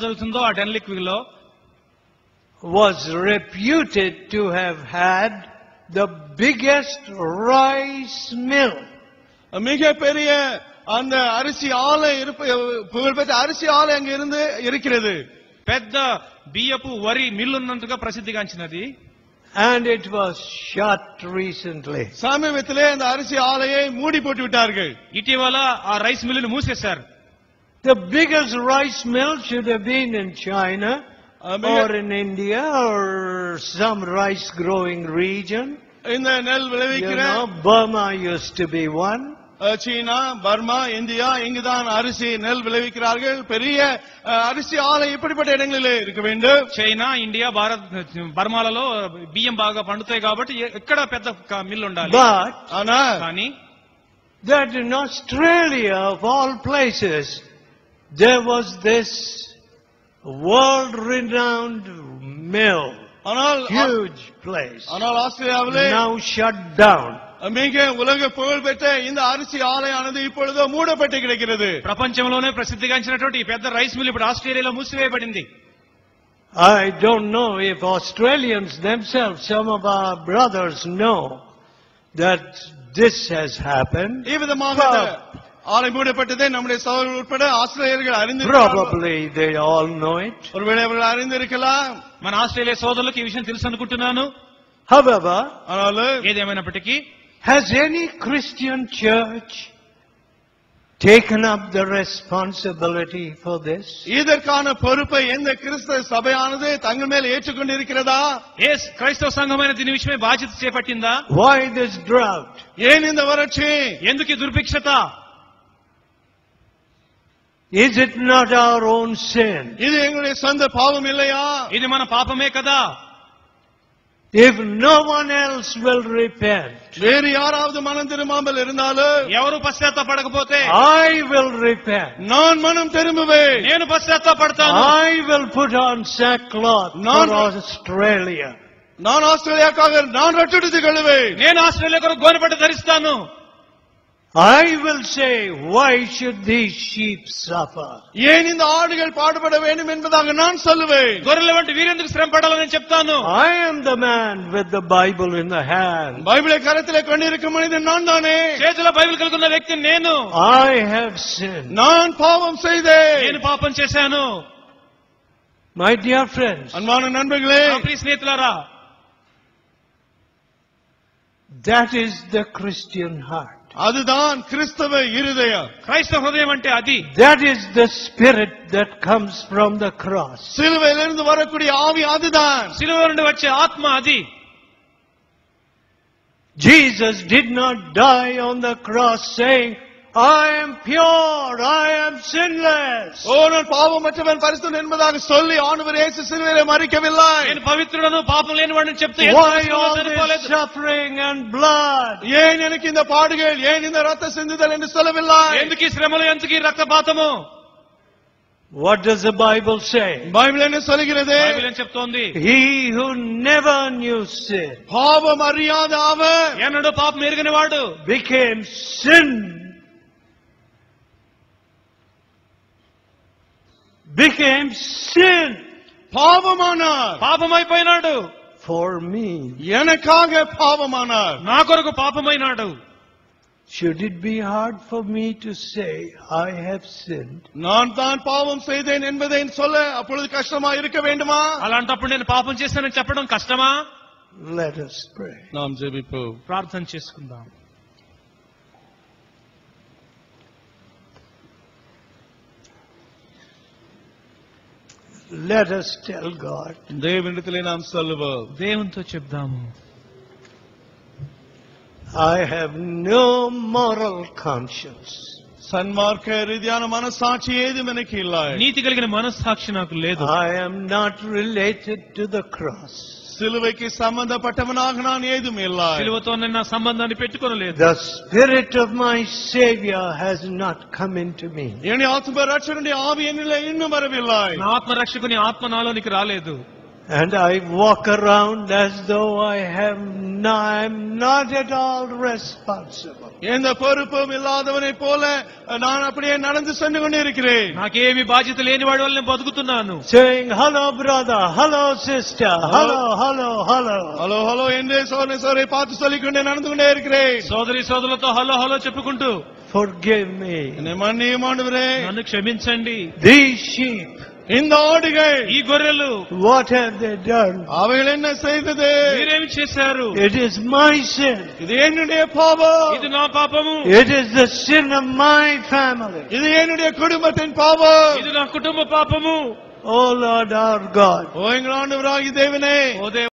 జరుగుతుందో ఆ డెన్లిక్విలో was reputed to have had the biggest rice mill. மிக பெரிய அந்த அரிசி ஆலை புகழ்பெற்ற அரிசி ஆலை அங்க இருந்து இருக்கிறது. పెద్ద బియ్యపు వరి మిల్లున్నంతగా ప్రసిద్ధిగాంచినది. And it was shut recently. சமீபத்திலே அந்த அரிசி ஆலையை மூடி போட்டு விட்டார்கள். ఇటీవల ఆ రైస్ మిల్లును మూసేశారు. The biggest rice mill should have been in China or in India or some rice growing region. இந்த நெல் விளைவிக்கிற Burma used to be one. China, Burma, India இங்குதான் அரிசி நெல் விளைவிக்கிறார்கள். பெரிய அரிசி ஆலை இப்படிப்பட்ட இடங்களிலே இருக்க வேண்டும். చైనా, ఇండియా, భారత్, బర్మాలలో బియ్యం బాగా పండుతాయి కాబట్టి ఎక్కడ పెద్ద మిల్లు ఉండాలి. కానీ that in Australia of all places there was this world renowned mill, huge place, now shut down. மிக உலக புகழ் பெற்ற இந்த அரிசி ஆலையானது இப்பொழுது மூடப்பட்டு கிடக்கிறது. ప్రపంచంలోనే ప్రసిద్ధిగాంచినటువంటి పెద్ద రైస్ మిల్ ఇప్పుడు ఆస్ట్రేలియాలో మూసివేయబడింది. I don't know if Australians themselves, some of our brothers know that this has happened. ఈ విధంగా ஆலை மூடப்பட்டதை நம்முடைய சகோதரர்கள் உட்பட ஆஸ்திரேலியர்கள் அறிந்திருக்கிறார்கள். Probably they all know it. ஒருவேளை அவர்கள் அறிந்திருக்கலாம். మన ఆస్ట్రేలియా సోదరులకు ఈ విషయం తెలుసు అనుకుంటున్నాను. However, ఏదేమైనప్పటికీ has any Christian church taken up the responsibility for this? இதற்கான பொறுப்பை எந்த கிறிஸ்தவ சபையானது தங்கள் மேல் ஏற்றுக்கொண்டிருக்கிறதா? క్రైస్తవ సంఘమైన దీని విషయమై బాధ్యత చేపట్టిందా? Why this drought? ఏన్ இந்த వరட்சி? ఎందుకు ఈ దుర్భిక్షత? Is it not our own sin? ఇది எங்களுடைய சொந்த பாவம் இல்லையா? ఇది మన పాపమే కదా? If no one else will repent, வேறு யாராவது மனம் திரும்பாமல் இருந்தாலும், ఎవరు పశ్చాత్తాపడకపోతే I will repent. நான் மனம் திரும்புவேன். నేను పశ్చాత్తాపడతాను. I will put on sackcloth for Australia. நான் ஆஸ்திரேலியாக்காக நான் ரட்டுடுத்து கொள்வேன். నేను ఆస్ట్రేలియా కొరకు గోనెపట్ట ధరిస్తాను. I will say, why should these sheep suffer? ஏன் இந்த ஆடுகள் பாடுபட வேண்டும் என்பதாக நான் சொல்லுவேன். గొర్రెల వంటి వీరెందుకు శ్రమ పడాలని చెప్తాను. I am the man with the Bible in the hand. Bible కరతిలో కొనిరుக்கும் మనిషిని நான் தானே. చేతిలో బైబిల్ కలిగి ఉన్న వ్యక్తి నేను. I have sinned. நான் பாவம் செய்தேன். నేను పాపం చేశాను. My dear friends, అన్మాన నన్బగలే, ప్రియ స్నేహితులారా, that is the Christian heart. அதுதான் கிறிஸ்தவ இருதயம். క్రైస్తవ హృదయం అంటే అది. That is the spirit that comes from the cross. సిలువైలిருந்து வரக்கூடிய ఆవి அதுதான். సిలువ నుండి వచ్చే ఆత్మ అది. Jesus did not die on the cross saying, I am pure, I am sinless. நான் பாவமற்றவன் பரிசுத்தன் என்பதாக சொல்லி ஆண்டவர் இயேசு சிலுவையிலே மரிக்கவில்லை. నేను పవిత్రుడను పాపం లేనివాడని చెప్తే why all this suffering and blood? ஏன் எனக்கு இந்த பாடுகள், ஏன் இந்த ரத்த சிந்துதல் என்று சொல்லவில்லை. ఎందుకు ఈ శ్రమలు, ఎందుకు ఈ రక్తపాతము? What does the Bible say? Bible என்ன சொல்கிறது? బైబిల్ ఏం చెప్తోంది? He who never knew sin, పాపం அறியாத அவர், ఎన్నడూ పాపం ఎరుగని వాడు, became sin. Became sin. పాపమానార్, పాపమైపోయినాడు. For me. எனக்காக பாவமானார், నా కొరకు పాపమైనాడు. Should it be hard for me to say I have sinned? நான் தான் பாவம் செய்தேன் என்பதை சொல்ல அப்பொழுது கஷ்டமா இருக்க வேண்டுமா? అలాంటప్పుడు నేను పాపం చేశానని చెప్పడం కష్టమా? Let us pray. நாம் ஜெபிப்போம். ప్రార్థన చేసుకుందాం. Let us tell God. దేవునితో நாம் சொல்லுவோம். దేవునితో చెప్దాము. I have no moral conscience. సన్మార్గ రీతిயான మనస్సాక్షి ఏది మనకి இல்லை. నీతి కలిగిన మనస్సాక్షి నాకు లేదు. I am not related to the cross. సిలువకి సంబంధపట్టవనాக நான் ఏదుం இல்லை. సిలువతో నా సంబంధాన్ని పెట్టుకోలేదు. The spirit of my Savior has not come into me. ఎని ఆత్మ రక్షకుని ఆవి ఎన్నిలో ఇన్ను వరవిல்லை. నా ఆత్మ రక్షకుని ఆత్మ నాలోనికి రాలేదు. And I walk around as though I'm not at all responsible. எந்த பொறுப்பும் இல்லாதவனை போல நான் அப்படியே நடந்து சென்று கொண்டே இருக்கிறேன். నాకేమి బాధ్యత లేని వాడి వల్ల నేను బతుకుతున్నాను. Saying, hello brother, hello sister, hello, hello, hello. Hello hello என்று సోదరి பார்த்து சொல்லிக்கொண்டே நடந்து கொண்டே இருக்கிறேன். సోదరి సోదరులతో హలో హలో చెప్పుకుంటూ, Forgive me. என்னை மன்னியும் ஆண்டவரே. నన్ను క్షమించండి. These sheep, இந்த ஆடுகள், ఈ గొర్రెలు what have they done? அவைகள் என்ன செய்தது? మీరేమి చేశారు? It is my sin. இது என்னுடைய பாவம். ఇది నా పాపము. It is the sin of my family. இது என்னுடைய குடும்பத்தின் பாவம். ఇది నా కుటుంబ పాపము. Oh Lord our God. ஓ எங்கள் ஆண்டவராகிய தேவனே, ఓ దేవా,